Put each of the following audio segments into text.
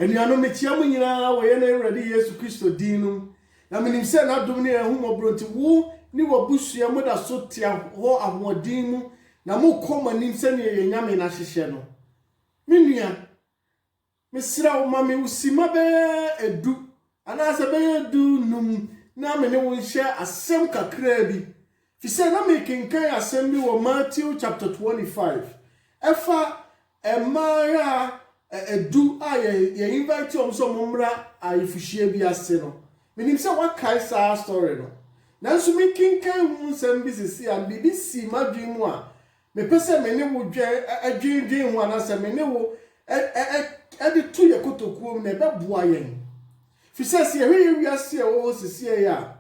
Enuano metia mu nyina wo ye na Awurade Yesu Kristo din no. Na menim se na dom ne ehumobronti wo ni wabusua mu da so tia ho ahoɔden mu na mo kɔmanim se ne ye nyame na hyehye no. Menua mesra wo ma me usima be edu ana se be edu num na me ne wo nhye asɛm kakra bi. Fi se na me kenkan asɛm bi wɔ Matthew chapter 25. Efa emaya edu ye invite so momra ayifuhie bi ase no. Menim se wakai sa story no. Nanso me kinkan hu nsɛm bi sisi a bibi si madwin mu a me pese me ne wo dwe adwindwin ho ana se me ne wo de tu ye kotokuom na beboa yen. Fi se se ye wiase e wo sisi ya.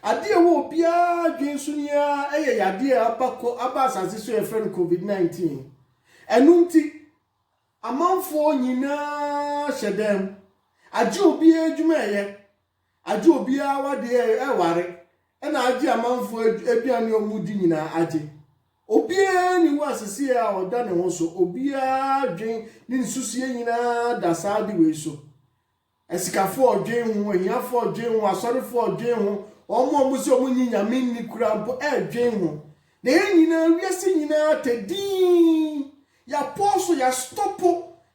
Ade wo bia dwen so nia eye yade aba asase so e friend COVID-19. Enunti amanfo nyina hyedem age obi adwuma ye age obi awade e ware na age amanfo aduane omudi nyina age obi ni wo asese a oda ne ho so obi adwen ni nsusuye nyina da saade we so esikafo odwen ho ehiafo odwen ho asorefo odwen ho omo muso munyinya minni kurampo edwen ho na nyina wiase nyina tedin ya pause ya stop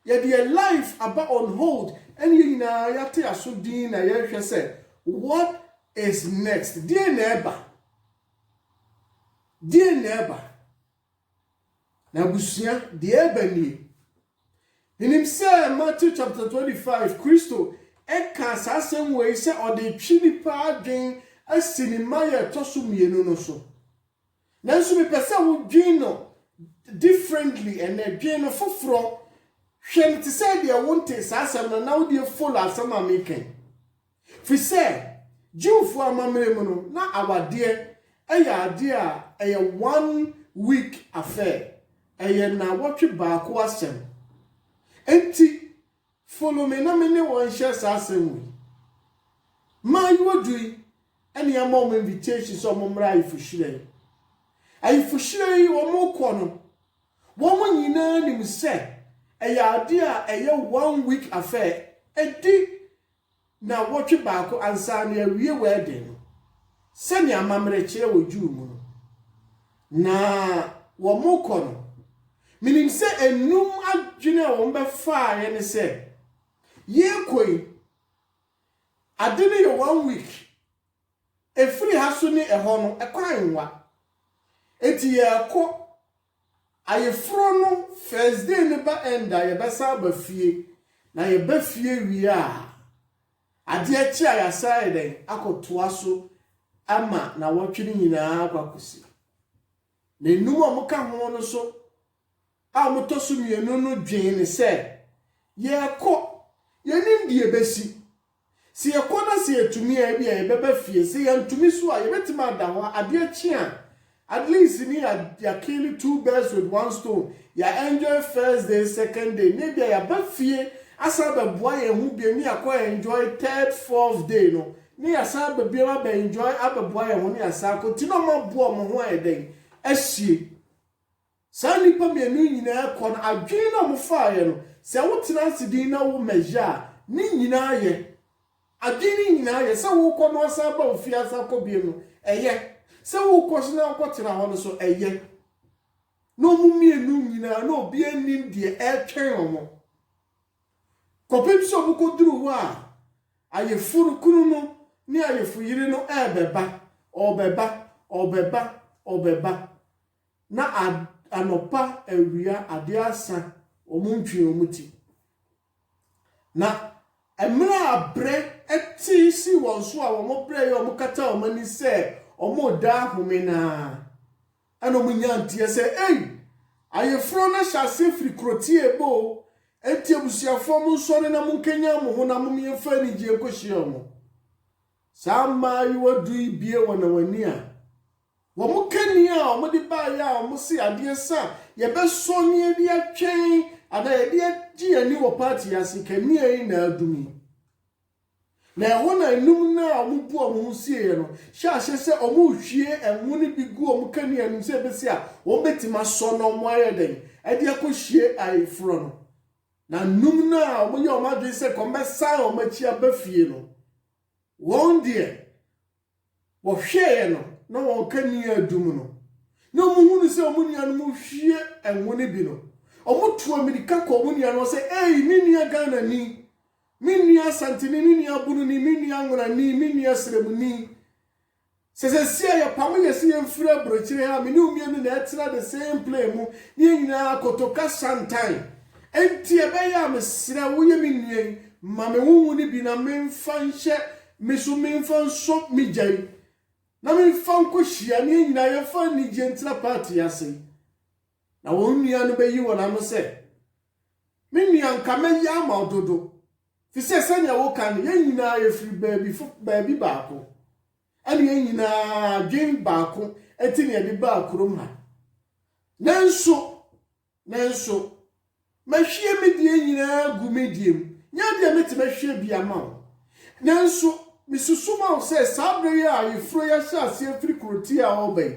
ya the life about on hold and you na ya te aso din na ya hwe say what is next dear neighbor na busia dear bani in say Matthew chapter 25 Christo e kan sasem we say o de twini pa adwen asinima ya toso mienu no so nanso me pesa wo dwen no differently and again foforo hwem te say they want asem na now they follow asem making fi say Jewfo amamre mu no na awade eya ade a eya 1 week affair eya na wotwe baako asem enti follow me na me ne won share asem wi ma you odui ene am invitation so momra ifuhire ayifuhire wo mo kɔ no wo nyina nim se eya ade a eya 1 week affair edi na wotwe baako ansa na awie wedding se ne amamre kire wo Jew mu na wo mo kɔ no minim se enum adwene wo mbe fa ye ne se ye koi ade ne 1 week efiri haso ne eho no ekwanwa eti ye kɔ ayefro no first day ne ba enda ye besa ba fie na ye ba fie wi a ade achi ayasa eden akotoa so ama na wotwe nyina akwakosi na enum omuka ho no so a motoso mienu no dwen ne se ye kɔ ye nim die besi si ye kɔ na si etumi a bia ye beba fie si ye ntumi so a ye betima da ho ade achi a at least ni ya kill 2 birds with 1 stone ya enjoy first day second day maybe ya ba fie asa ba boa ye hu bi ni akwa enjoy third fourth day no ni asa ba bi ma ba enjoy ababoa ye hu ni asa ko ti no ma boa mo ho eden ahie sani pa me nu nyina ko na adwen na mo fa ye no se wo tena sidin na wo meja ni nyina ye adwen ni nyina ye se wo ko no asa ba ofia asa ko bi no eye se wo ko sina ko tena ho no so eye no mu mienu nyina na obi anim de e twen omo kopem so bu ko duru ho a ayefuru kunu no ni ayefu yiri no obeba na anopa awia ade asa omuntwe omuti na emra abre eti si won so a wo bre ye omukata omani se omoda homena ana omunyantie se ayefro na hyase firi kroti ebo enti abusuafo mu nsore na munkenya mo ho na mumyefa ni je kohyia mo sama yiwadu ibie wona wani a wo mukani a wo de ba ya wo si ade sa ye be so ni bi atwen ada ye de gi ani wo party asikani yi na adumi na ho na enum na omubu omu sie no sha se omu hwie enwu ni bi gu omukani anu se be se a wo betima so no mo ayeden e de akohie ayefro no na num na omonye omadwe se komesa omachi abafie no won de wo hweye no na won kani adum no na omuhunu se omunia no mu hwie enwone bi no omuto amerika ko omunia no se minia Ghana ni minia santini minia bunu ni minia ngora ni minia sremuni se ya pamu yesi yemfira brochire ha meni umienu na etena the same play mu ni nyina kotoka santan enti ebeya mesira wo ye minia mame wunwu ni bi na memfa nhye meso memfa nso mijai na memfa nkohia ni nyina yefa ni gentle party ase na won nua no beyi wona no se menia nka meya ma ododo fi se sanya wo kan ye nyina yefri baabi baako ani ye nyina dwen baako etini ye de ba kurom ha nanso mahwie medie nyina gu mediem nya de meti mahwie bia ma nanso misusuma se sabre ya yefro ya sha se afri kuroti a obey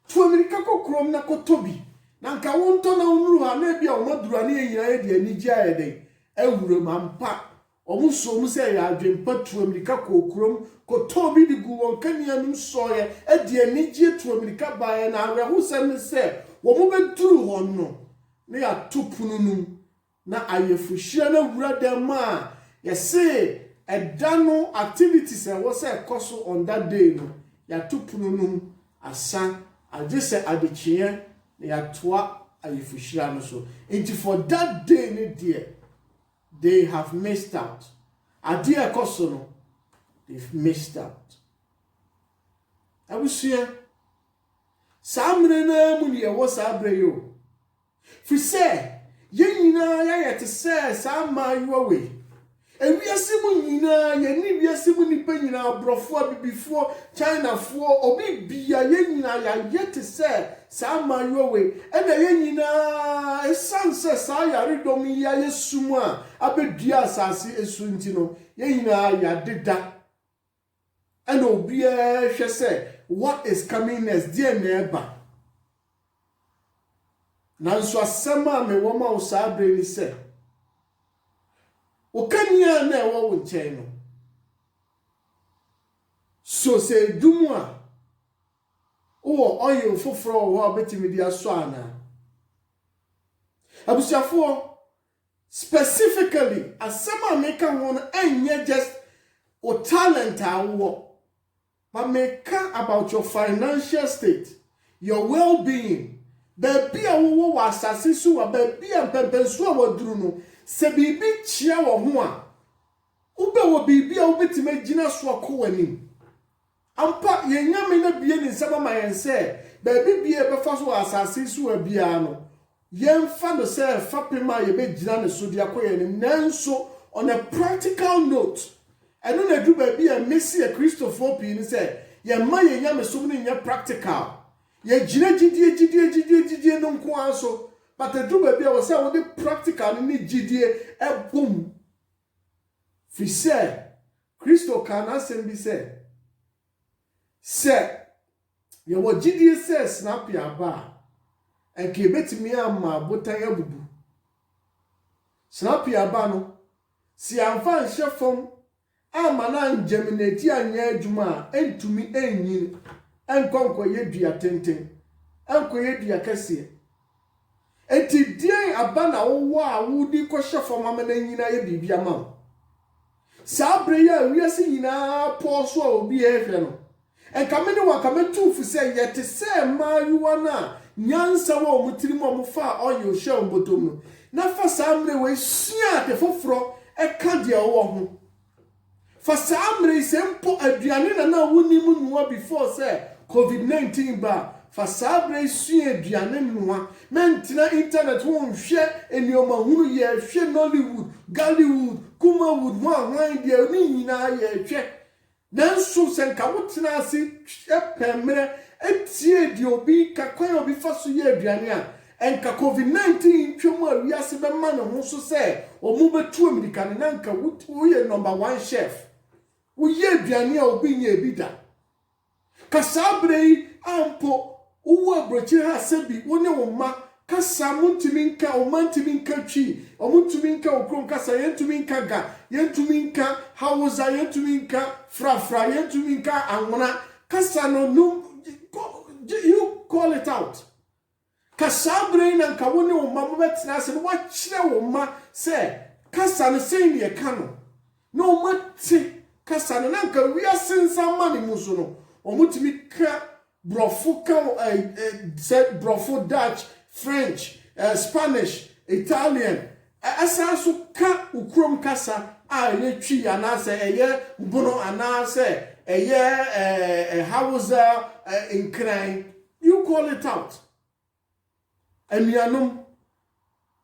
to amerika kokrom na kotobi na nka wonto na onuru ha na bia omadura na nyina ye de anigye ayede awuro mampa omuso mu se ya adwempa to amerika kokrom kotobi di gu won kania num soye e de anigye to amerika bae na areho sem se wo mo beduru hon no na ya topununum na ayefuhia na wura dem a yese edano activities was a cost on that day no ya topununum asa agese adechie na ya toa ayefuhia no so into for that day ne dear they have missed out adia koso no they've missed out abusia samre na mu ne wo sabre yo fi se ye nyina ya yete se sama yowe ewiase mu nyina ye ni wiase mu nipa nyina abrofo abibifo China fo obi bia ye nyina ya yete se sama yowe ena ye nyina esanse sa ya redom ya yesumu a abedua asase esu nti no ye nyina ya deda ena obi hwe se what is coming next dear neighbor nanso asema me wo ma usabre ni se okania na ewo wo nchen no so se dumu a o oil foforo wo abetimi dia so ana abusiafo specifically asema make won enye just o talent awo but make about your financial state, your well-being. Baby a wo wa asase so wa baby a pempenso a waduru no se bibi chia wo ho a ube wo bibi a obetima gina so akowani ampa yenyame na bie ni nsaba ma yense baby bie befa so asase so abia no yemfa no se fapema ye be gina ne so dia koyani nanso on a practical note eno na du baby a mesi a Christopher P ni se ye ma yenyame so ni nya practical ye gina gidie no nko anso but do baby I was say we practical ni gidie e boom fi say Christo kana sembi say ye wo gidie say snap ya ba enke betimi ama botan abubu snap ya ba no si amfa nhye fom ama na germinate anya adwuma entumi enyin enkonko ye dua tenten enko ye dua kase enti dien abana wo a wudi kohye fom amana nyina ye bibia ma sabre ya wiase nyina po so a obi ehwe no enkamene wakametu fu se yete se mayuwa na nyansa wo mutirim omufa oyo hye ombotom no na fa samre we sua de foforo eka de wo ho fa samre sempo aduane na woni mu nuwa before say COVID-19 ba fa sabre sua aduane nuwa mentina internet won hwe enioma hunu ye hwe Nollywood Gollywood Kumawood wan de ni nyina ye hwe nanso senka wotena ase epemre etie di obi kakwan obi faso ye aduane a enka COVID-19 twemu a wiase be ma ne ho so se omu betu America ne nanka wo ye number 1 chef wo ye aduane a obi nya ebida kasabre ampo wo abrochi ha sebi wo ne wo ma kasa muntiminka omantiminka twi omuntuminka okrom kasa yentuminka ga yentuminka hausa yentuminka frafra yentuminka anwona kasa no you call it out kasa brain and kawone o mama betina se wa kire wo ma se kasa no sei ne ka no mate kasa no nanka wi asensa ma ne muso no omutimika brofo ka said brofo Dutch French, Spanish, Italian. Asaso ka ukrom kasa a ye twi anase eye bono anase eye hausa nkran. You call it out. Emianom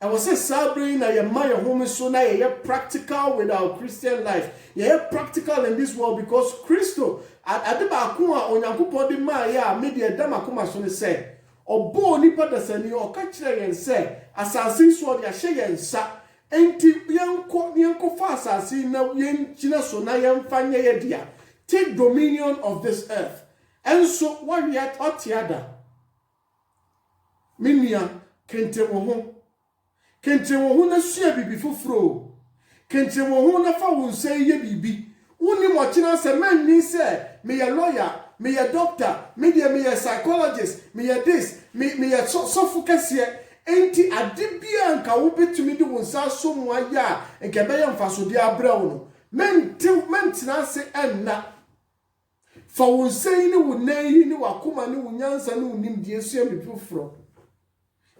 I was celebrating na ye my home so na ye practical with our Christian life. Ye practical in this world because Christo adeba ko a onyankopon de ma ye a media dama koma so ne say obo nipa dasani o ka kire yen se asase so de ahye yen sa enti yenko fa asase na yen kina so na yen fanye ye dia take dominion of this earth and so what yet otiada minia kente wo ho na sua bibi foforo kente wo ho na fa wo nse ye bibi woni mo kina se manni se me ye lawyer me a doctor, me a psychologist, me a this, me a so focus here. Enti adibia anka wo betumi de wonsa so mo ya enka be ya mfaso de abra wo no mentina se enna fa wonsai ni wonan ni wakoma ni wonyansa ni wonim de esua bifoforo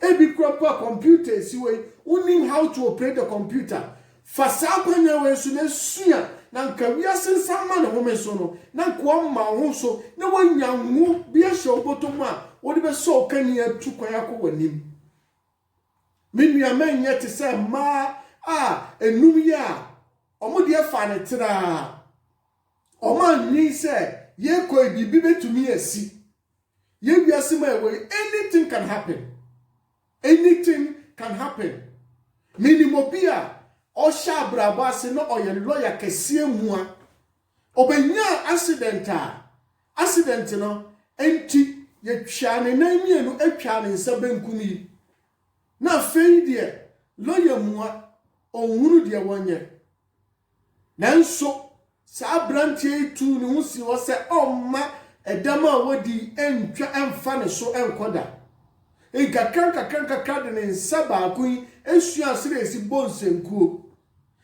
ebi kropa computer si we wonim how to operate the computer fa sa kwanya we so na sua na nka wiasensa ma ne home so no na nko ma ho so na wanyanwo bia hye obotom a wode be so kani atu kwan akọ wanim minua manya te se ma enum ya omo de fa ne tra oma nyi se ye ko bibi betumi asi ye wiase ma we anything can happen minimobia o sha braba se no oye lawyer kese mu a obenya accident no enti ye twa ne nan mienu atwa ne nsa benkumi na fei de lawyer mu a onhuru de wonye nanso sa brantie tu ne husi wo se omma edam a wodi entwa emfa ne so enkoda kakra de ne nsa baakun esua sire esi bonsenkuo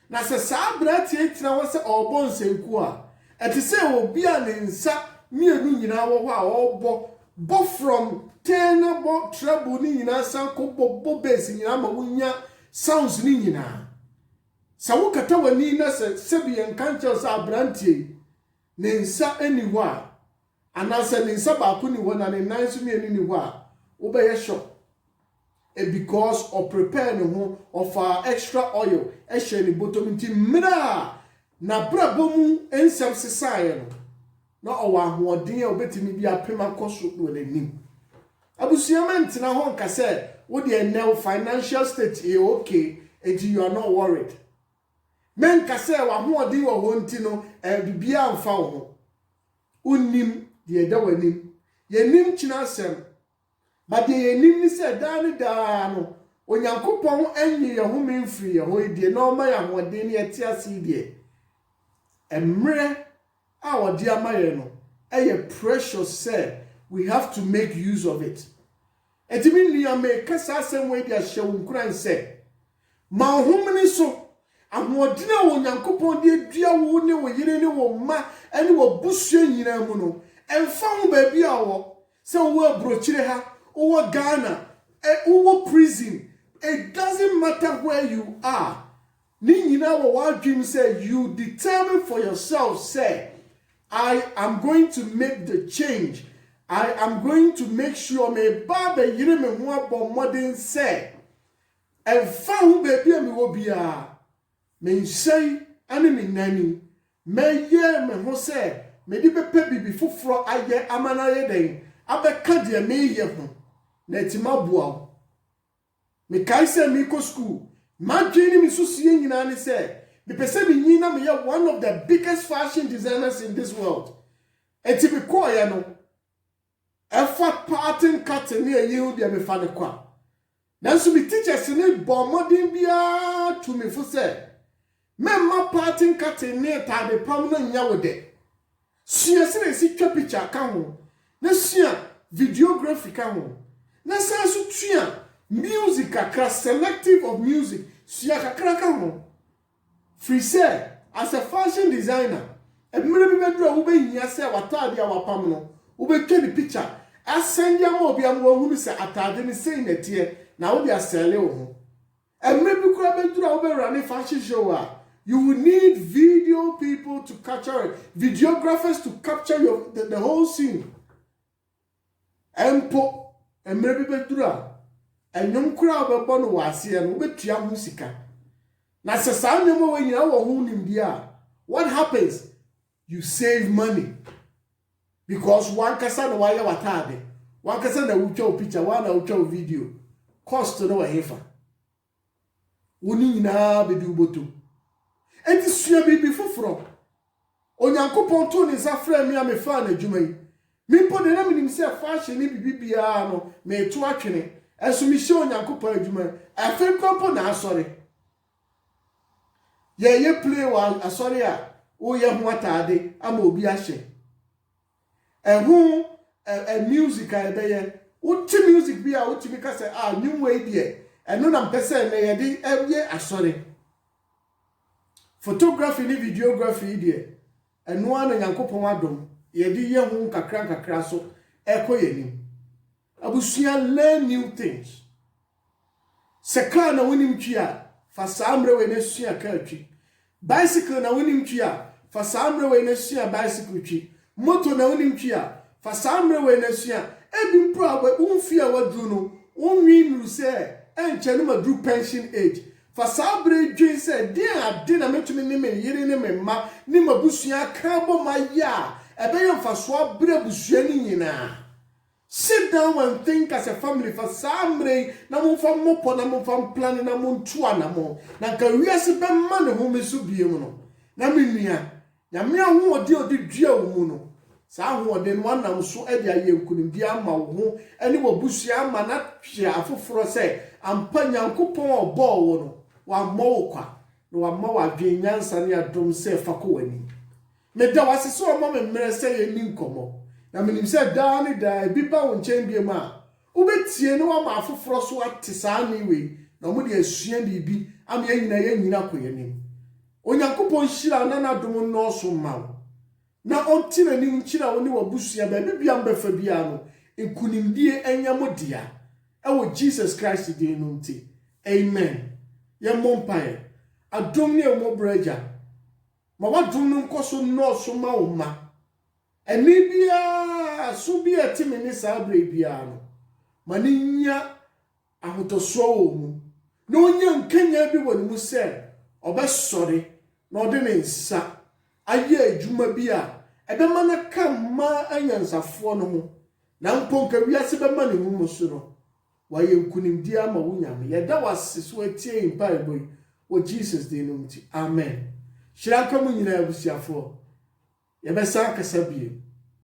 na se sa brantie tira wo se obonsenkuo a etise obi a ne nsa mienu nyina wo ho a obo from ten bo treble ni nyina san ko bo bass nyina ma wonya sounds ni nyina sa wo kata wani na se bi enkanche sa brantie ne nsa eni ho a anase ne nsa baako ni ho na ne nan so mienu ni ho a wo be ye shock because of prepare no ho of extra oil e share ni bottom nti mra na brabo mu ensem sesae no na owa ahoden a obetimi bi apema koso no lenim abusuament na ho nka se wo de enel financial state e okay and you are not worried men ka se wa hoden wo ho nti no bibia amfa wo ho unnim de eda wanim yenim kina asem but ye nim ni se da no onyankopon enye ye ho memfiri ye ho die no ma ya hoden ne ete ase die emre a wodi amaye no precious say we have to make use of it etimi nua me kasa asem we dia hyew nkuran se ma homni so ahoden a onyankopon de adua wo ne wo yire ne wo ma ene wo busua nyina mu no emfa ho ba bia wo se wo abrochire ha wo Ghana wo prison it doesn't matter where you are ni nyina wo dream say you determine for yourself say I am going to make the change. I am going to make sure me baba yire me ho abon modern say and found baby me wo bia me say ani me nani me ye me ho say me di bepe bibi foforo aye amanaye den abeka de me ye ho na etima bua me kai say me ko school ma dwene me so sie nyina ne say me pese me nyina me ye one of the biggest fashion designers in this world eti be ko ya no efa pattern cutting ne ye hu de me fa ne kwa nanso me teachers ne bo modern bia to me fo say memma parting cutting ne tade pam no nya wo de sua se si twa picture ka ho na sua videography ka ho na sa so tua music akra selective of music sua kakra ka ho free say as a fashion designer emre bi bedura wo behia say watade a wapam no wo betwa di picture asend ya mo obi am wo hunu say atade ne sei na tie na wo bi asele wo ho emre bi kura bedura wo be run fashion show you will need video people to capture it, videographers to capture the whole scene. Empo emre bi bedura enyom kura wo be bono wase no betua ho sika na se sa nyom wo nyina wo hu nimbia. What happens? You save money because one kasa na waya watade, one kasa na ucha picture, one na ucha video, cost no hefa woni nyina be du boto enti sua bibi foforo onyankopon to ne za fra mi amefa na adwuma yi mimpo de na minim se fashion ni bibia no me to atwene enso mi hye onyankopon adwuma afen kompo na asore ye play wa asore a wo ye ho atade ama obi ahye ehu music a be ye uti music bia uti mi ka se new way die eno na mpese na ye de ewie asore photography ni videography die eno ana nyankopon adom ye de ye hu kakra so ekoyeni abusua learn new things seka na wonim twia fa samre we na sua ka twi bicycle na wonim twia fa samre we na sua bicycle twi moto na wonim twia fa samre we na sua ebi mpro a wonfia wadru no wonwi nru se enche no madru pension age fa sabre dwen se de na metumi ne me yire ne me ma ni mabusua ka bo ma ya ebe yo fa so abre busua ni nyina. Sit down and think as a family for samre na mo fa mopo na mo fa plan na mo ntua na mo na ka wiase be ma ne ho mesu biem no na menua nyame ho odi dua wo mu no sa ho odi no anam so e dia ye nkunimdi ama wo ho ene wo busua ama na hwe afoforo se ampa nyankopon obo wo no wa mo kwa no wa ma wa dwen nyansa ne adom se fa ko wani me da wase so ma me mere se ye ni nkomo na menim se da ni da bi ba won chen bi ma wo betie no wa ma afoforo so ate sa ni we na mo de asua bibi am ye nyina koyeni onyankopon hira na na dom no so ma na ontina ni nchira woni wa busua ba bibia mbefa bia no nkunimdie enya modia ewo Jesus Christ de no nti amen ye mompae adom ne mo braja ma wadom no nkoso no so ma wo ma eni bia so bia timi ni sabre bia no maninya ahotoso wo mu na onya nkanya bi woni mu se obesore na ode ne nsa aye adwuma bia ebe mana kama anyansafo no ho na mponka wiase be ma ne hu musoro waye nkunimdi ama wunyame yeda waseso atie mpa eboy wo Jesus de no mti amen shiranka mu nyina abusiafo ye be sa kasa bie